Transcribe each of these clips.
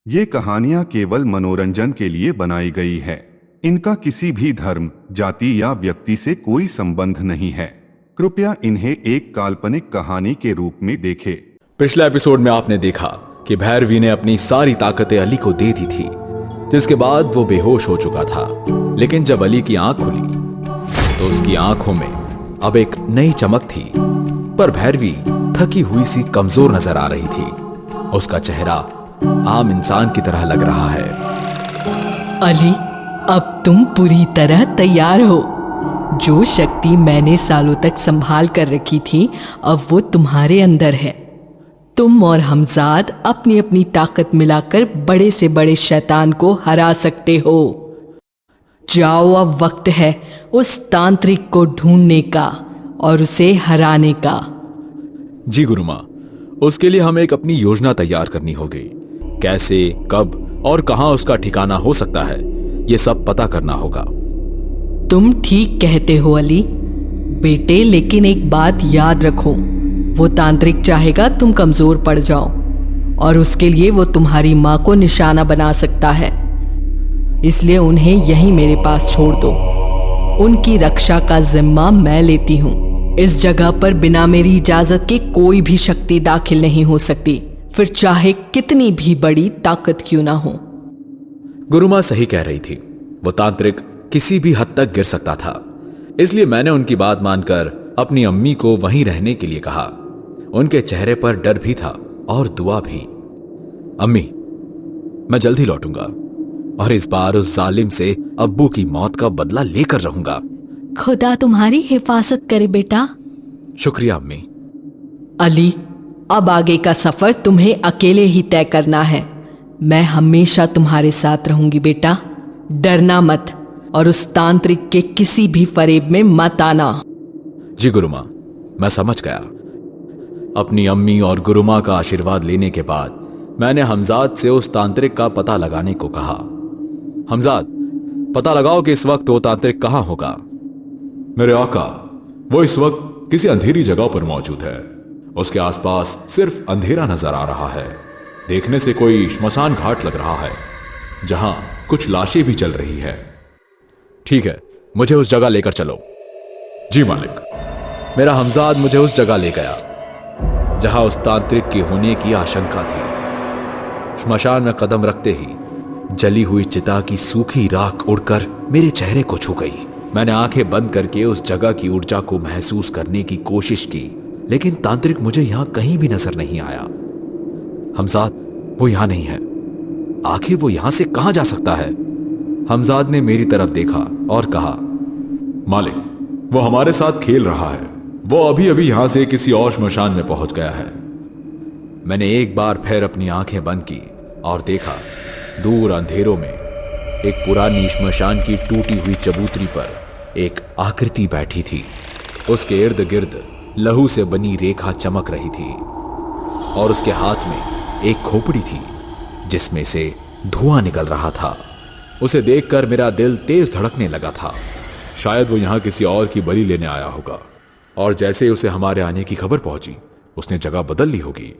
ये कहानियां केवल मनोरंजन के लिए बनाई गई है। इनका किसी भी धर्म, जाति या व्यक्ति से कोई संबंध नहीं है। कृपया इन्हें एक काल्पनिक कहानी के रूप में देखें। पिछले एपिसोड में आपने देखा कि भैरवी ने अपनी सारी ताकतें अली को दे दी थी, जिसके बाद वो बेहोश हो चुका था। लेकिन जब अली की आंख खुली तो उसकी आंखों में अब एक नई चमक थी, पर भैरवी थकी हुई सी कमजोर नजर आ रही थी। उसका चेहरा आम इंसान की तरह लग रहा है। अली, अब तुम पूरी तरह तैयार हो। जो शक्ति मैंने सालों तक संभाल कर रखी थी, अब वो तुम्हारे अंदर है। तुम और हमजाद अपनी अपनी ताकत मिलाकर बड़े से बड़े शैतान को हरा सकते हो। जाओ, अब वक्त है उस तांत्रिक को ढूंढने का और उसे हराने का। जी गुरुमा, उसके लिए हमें एक अपनी योजना तैयार करनी होगी। कैसे, कब और कहां उसका ठिकाना हो सकता है, ये सब पता करना होगा। तुम ठीक कहते हो अली बेटे, लेकिन एक बात याद रखो, वो तांत्रिक चाहेगा तुम कमजोर पड़ जाओ, और उसके लिए वो तुम्हारी माँ को निशाना बना सकता है। इसलिए उन्हें यहीं मेरे पास छोड़ दो। उनकी रक्षा का जिम्मा मैं लेती हूँ। इस जगह पर बिना मेरी इजाजत के कोई भी शक्ति दाखिल नहीं हो सकती, फिर चाहे कितनी भी बड़ी ताकत क्यों ना हो। गुरुमा सही कह रही थी। वो तांत्रिक किसी भी हद तक गिर सकता था। इसलिए मैंने उनकी बात मानकर अपनी अम्मी को वहीं रहने के लिए कहा। उनके चेहरे पर डर भी था और दुआ भी। अम्मी, मैं जल्द ही लौटूंगा और इस बार उस जालिम से अब्बू की मौत का बदला लेकर रहूंगा। खुदा तुम्हारी हिफाजत करे बेटा। शुक्रिया अम्मी। अली, अब आगे का सफर तुम्हें अकेले ही तय करना है। मैं हमेशा तुम्हारे साथ रहूंगी बेटा। डरना मत और उस तांत्रिक के किसी भी फरेब में मत आना। जी गुरुमा, मैं समझ गया। अपनी अम्मी और गुरुमा का आशीर्वाद लेने के बाद मैंने हमजाद से उस तांत्रिक का पता लगाने को कहा। हमजाद, पता लगाओ कि इस वक्त वो तांत्रिक कहां होगा। मेरे आका, वो इस वक्त किसी अंधेरी जगह पर मौजूद है। उसके आसपास सिर्फ अंधेरा नजर आ रहा है। देखने से कोई श्मशान घाट लग रहा है जहां कुछ लाशें भी चल रही है। ठीक है, मुझे उस जगह लेकर चलो। जी मालिक। मेरा हमजाद मुझे उस जगह ले गया जहां उस तांत्रिक के होने की आशंका थी। श्मशान में कदम रखते ही जली हुई चिता की सूखी राख उड़कर मेरे चेहरे को छू गई। मैंने आंखें बंद करके उस जगह की ऊर्जा को महसूस करने की कोशिश की, लेकिन तांत्रिक मुझे यहां कहीं भी नजर नहीं आया। हमजाद, वो यहां नहीं है। आखिर वो यहां से कहां जा सकता है? हमजाद ने मेरी तरफ देखा और कहा, मालिक, वो हमारे साथ खेल रहा है। वो अभी अभी यहां से किसी और श्मशान में पहुंच गया है। मैंने एक बार फिर अपनी आंखें बंद की और देखा, दूर अंधेरों में एक पुरानी श्मशान की टूटी हुई चबूतरी पर एक आकृति बैठी थी। उसके इर्द गिर्द लहू से बनी रेखा चमक रही थी और उसके हाथ में एक खोपड़ी थी जिसमें से धुआं निकल रहा था। उसे देखकर मेरा दिल तेज धड़कने लगा था। शायद वो यहां किसी और की बलि लेने आया होगा, और जैसे ही उसे हमारे आने की खबर पहुंची, उसने जगह बदल ली होगी।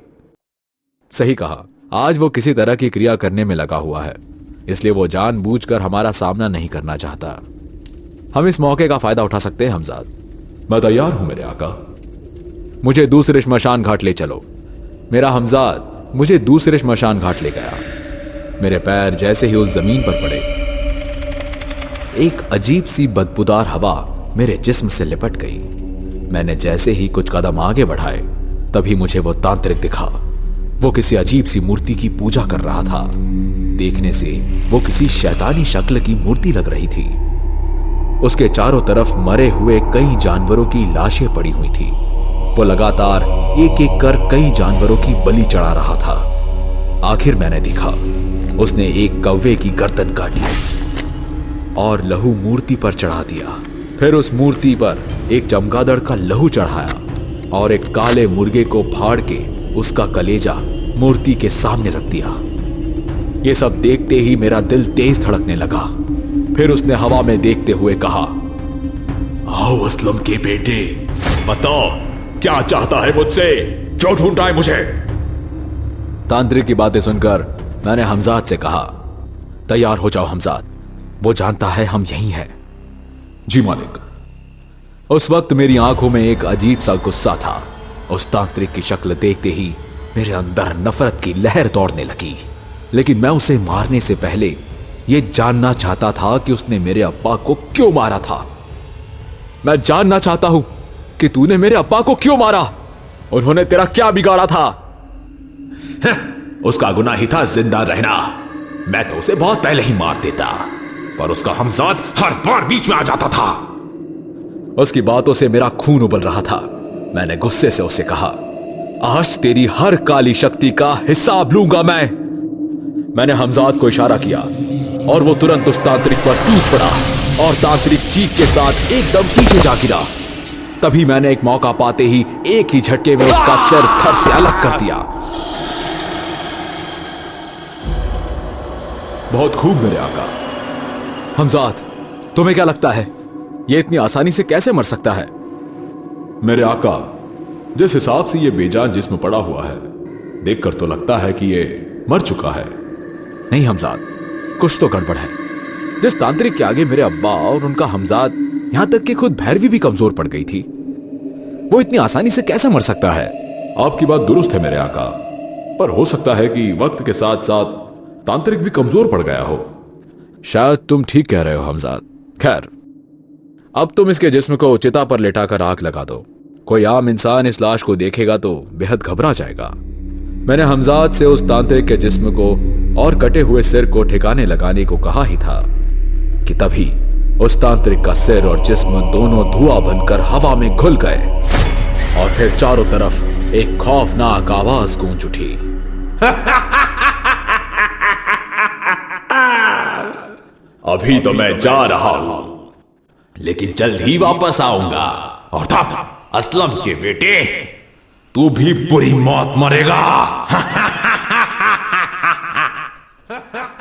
सही कहा, आज वो किसी तरह की क्रिया करने में लगा हुआ है, इसलिए वो जानबूझकर हमारा सामना नहीं करना चाहता। हम इस मौके का फायदा उठा सकते हैं हमजाद। मैं तैयार हूं मेरे आका। मुझे दूसरे श्मशान घाट ले चलो। मेरा हमजाद मुझे दूसरे श्मशान घाट ले गया। मेरे पैर जैसे ही उस जमीन पर पड़े, एक अजीब सी बदबूदार हवा मेरे जिस्म से लिपट गई। मैंने जैसे ही कुछ कदम आगे बढ़ाए, तभी मुझे वो तांत्रिक दिखा। वो किसी अजीब सी मूर्ति की पूजा कर रहा था। देखने से वो किसी शैतानी शक्ल की मूर्ति लग रही थी। उसके चारों तरफ मरे हुए कई जानवरों की लाशें पड़ी हुई थी। वो लगातार एक एक कर कई जानवरों की बलि चढ़ा रहा था। आखिर मैंने देखा, उसने एक कौवे की गर्दन काटी और लहू मूर्ति पर चढ़ा दिया। फिर उस मूर्ति पर एक चमगादड़ का लहू चढ़ाया और एक काले मुर्गे को फाड़ के उसका कलेजा मूर्ति के सामने रख दिया। ये सब देखते ही मेरा दिल तेज धड़कने लगा। फिर उसने हवा में देखते हुए कहा, आओ असलम के बेटे, बताओ क्या चाहता है मुझसे? क्यों ढूंढ रहा है मुझे? तांत्रिक की बातें सुनकर मैंने हमजाद से कहा, तैयार हो जाओ हमजाद, वो जानता है हम यहीं हैं। जी मालिक। उस वक्त मेरी आंखों में एक अजीब सा गुस्सा था। उस तांत्रिक की शक्ल देखते ही मेरे अंदर नफरत की लहर दौड़ने लगी, लेकिन मैं उसे मारने से पहले यह जानना चाहता था कि उसने मेरे अब्बा को क्यों मारा था। मैं जानना चाहता हूं कि तूने मेरे अब्बा को क्यों मारा। उन्होंने तेरा क्या बिगाड़ा था? उसका गुनाह ही था जिंदा रहना। मैं तो उसे बहुत पहले ही मार देता, पर उसका हमजाद हर बार बीच में आ जाता था। उसकी बातों से मेरा खून उबल रहा था। मैंने गुस्से से उसे कहा, आज तेरी हर काली शक्ति का हिसाब लूंगा मैं। मैंने हमजाद को इशारा किया और वो तुरंत उस तांत्रिक पर टूट पड़ा और तांत्रिक चीख के साथ एकदम पीछे जा गिरा। तभी मैंने एक मौका पाते ही एक ही झटके में उसका सिर धड़ से अलग कर दिया। बहुत खूब मेरे आका। हमजाद, तुम्हें क्या लगता है ये इतनी आसानी से कैसे मर सकता है? मेरे आका, जिस हिसाब से ये बेजान जिस्म पड़ा हुआ है, देखकर तो लगता है कि ये मर चुका है। नहीं हमजाद, कुछ तो गड़बड़ है। जिस तांत्रिक के आगे मेरे अब्बा और उनका हमजाद, यहां तक कि खुद भैरवी भी कमजोर पड़ गई थी, वो इतनी आसानी से कैसे मर सकता है? आपकी बात दुरुस्त है मेरे आका, पर हो सकता है कि वक्त के साथ साथ तांत्रिक भी कमजोर पड़ गया हो। शायद तुम ठीक कह रहे हो हमजाद। खैर, अब तुम इसके जिस्म को चिता पर लेटाकर आग लगा दो। कोई आम इंसान इस लाश को देखेगा तो बेहद घबरा जाएगा। मैंने हमजाद से उस तांत्रिक के जिस्म को और कटे हुए सिर को ठिकाने लगाने को कहा ही था कि तभी उस तांत्रिक का सिर और जिस्म दोनों धुआं बनकर हवा में घुल गए और फिर चारों तरफ एक खौफनाक आवाज गूंज उठी। अभी तो मैं जा रहा हूं, लेकिन जल्द ही वापस आऊंगा। और तब असलम के बेटे, तू भी बुरी मौत मरेगा।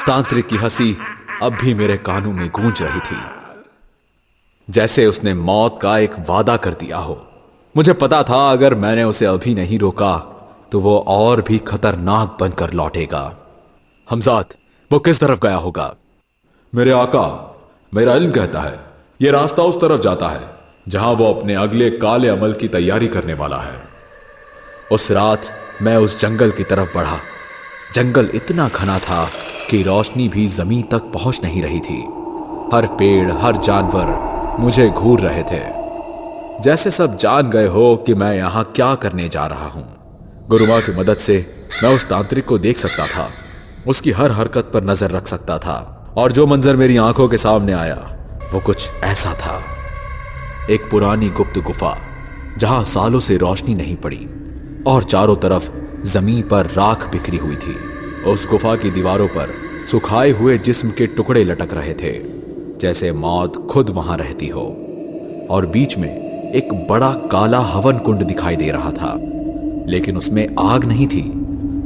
तांत्रिक की हंसी अब भी मेरे कानों में गूंज रही थी, जैसे उसने मौत का एक वादा कर दिया हो। मुझे पता था अगर मैंने उसे अभी नहीं रोका तो वो और भी खतरनाक बनकर लौटेगा। हमजाद, वो किस तरफ गया होगा? मेरे आका, मेरा इल्म कहता है यह रास्ता उस तरफ जाता है जहां वो अपने अगले काले अमल की तैयारी करने वाला है। उस रात मैं उस जंगल की तरफ बढ़ा। जंगल इतना घना था कि रोशनी भी जमीन तक पहुंच नहीं रही थी। हर पेड़, हर जानवर मुझे घूर रहे थे, जैसे सब जान गए हो कि मैं यहां क्या करने जा रहा हूं। गुरुमा की मदद से मैं उस तांत्रिक को देख सकता था, उसकी हर हरकत पर नजर रख सकता था, और जो मंजर मेरी आंखों के सामने आया वो कुछ ऐसा था। एक पुरानी गुप्त गुफा जहां सालों से रोशनी नहीं पड़ी और चारों तरफ जमीन पर राख बिखरी हुई थी। उस गुफा की दीवारों पर सुखाए हुए जिस्म के टुकड़े लटक रहे थे, जैसे मौत खुद वहां रहती हो। और बीच में एक बड़ा काला हवन कुंड दिखाई दे रहा था, लेकिन उसमें आग नहीं थी,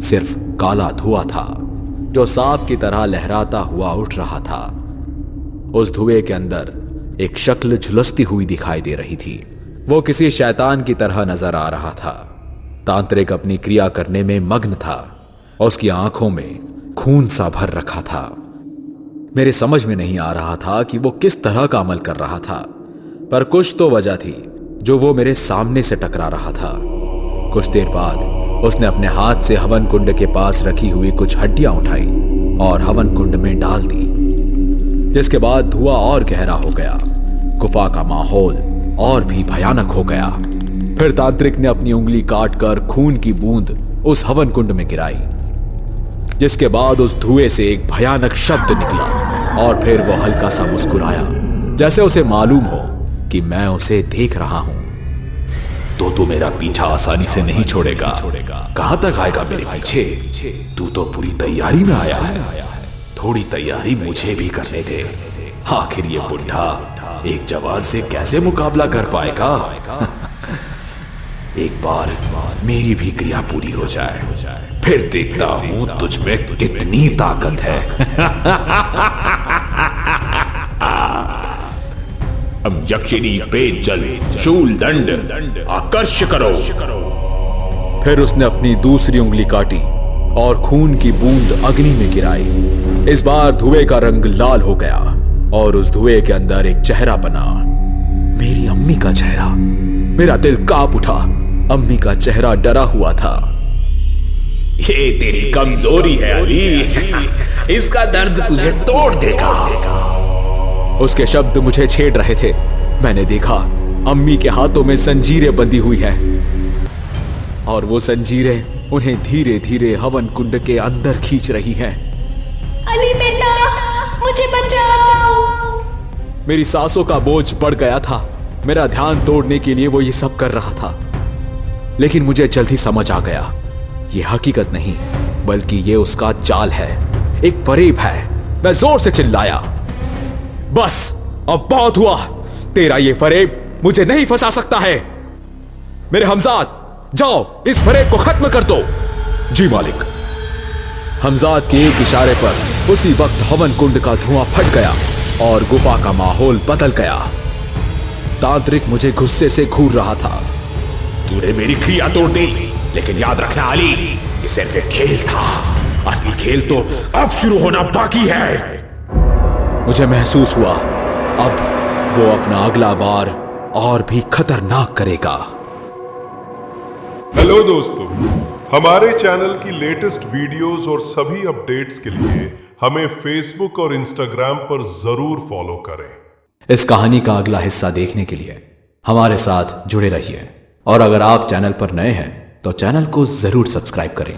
सिर्फ काला धुआं था जो सांप की तरह लहराता हुआ उठ रहा था। उस धुएं के अंदर एक शक्ल झुलसती हुई दिखाई दे रही थी। वो किसी शैतान की तरह नजर आ रहा था। तांत्रिक अपनी क्रिया करने में मग्न था और उसकी आंखों में खून सा भर रखा था। मेरे समझ में नहीं आ रहा था कि वो किस तरह का अमल कर रहा था, पर कुछ तो वजह थी जो वो मेरे सामने से टकरा रहा था। कुछ देर बाद उसने अपने हाथ से हवन कुंड के पास रखी हुई कुछ हड्डियां उठाई और हवन कुंड में डाल दी, जिसके बाद धुआं और गहरा हो गया। गुफा का माहौल और भी भयानक हो गया। फिर तांत्रिक ने अपनी उंगली काटकर खून की बूंद उस हवन कुंड में गिराई, जिसके बाद उस धुएं से एक भयानक शब्द निकला और फिर वो हल्का सा मुस्कुराया, जैसे उसे मालूम हो कि मैं उसे देख रहा हूं। तो तू मेरा पीछा आसानी से नहीं छोड़ेगा। कहां तक आएगा मेरे पीछे? तू तो पूरी तैयारी में आया है। थोड़ी तैयारी मुझे भी करने दे। आखिर ये बुढ़ा एक जवान से कैसे मुकाबला कर पाएगा? एक बार मेरी भी क्रिया पूरी हो जाए, फिर देखता हूं तुझ में कितनी ताकत है। हम यक्षिणी पेट जल शूल दंड आकर्ष करो। फिर उसने अपनी दूसरी उंगली काटी और खून की बूंद अग्नि में गिराई। इस बार धुएं का रंग लाल हो गया और उस धुएं के अंदर एक चेहरा बना, मेरी अम्मी का चेहरा। मेरा दिल कांप उठा। अम्मी का चेहरा डरा हुआ था। ये तेरी कमजोरी है अली, इसका दर्द तुझे तोड़ देगा। उसके शब्द मुझे छेड़ रहे थे। मैंने देखा अम्मी के हाथों में जंजीरें बंधी हुई है और वो जंजीरें उन्हें धीरे धीरे हवन कुंड के अंदर खींच रही हैं। अली बेटा, मुझे बचाओ। मेरी सांसों का बोझ बढ़ गया था। मेरा ध्यान तोड़ने के लिए वो ये सब कर रहा था, लेकिन मुझे जल्दी समझ आ गया ये हकीकत नहीं बल्कि ये उसका जाल है, एक फरेब है। मैं जोर से चिल्लाया, बस अब बहुत हुआ। तेरा ये फरेब मुझे नहीं फंसा सकता है। मेरे हमजाद, जाओ इस फरेब को खत्म कर दो। जी मालिक। हमजाद के एक इशारे पर उसी वक्त हवन कुंड का धुआं फट गया और गुफा का माहौल बदल गया। तांत्रिक मुझे गुस्से से घूर रहा था। तूने मेरी क्रिया तोड़ दी, लेकिन याद रखना अली, ये सिर्फ एक खेल था। असली खेल तो अब शुरू होना बाकी है। मुझे महसूस हुआ अब वो अपना अगला वार और भी खतरनाक करेगा। हेलो दोस्तों, हमारे चैनल की लेटेस्ट वीडियोस और सभी अपडेट्स के लिए हमें फेसबुक और इंस्टाग्राम पर जरूर फॉलो करें। इस कहानी का अगला हिस्सा देखने के लिए हमारे साथ जुड़े रहिए और अगर आप चैनल पर नए हैं तो चैनल को जरूर सब्सक्राइब करें।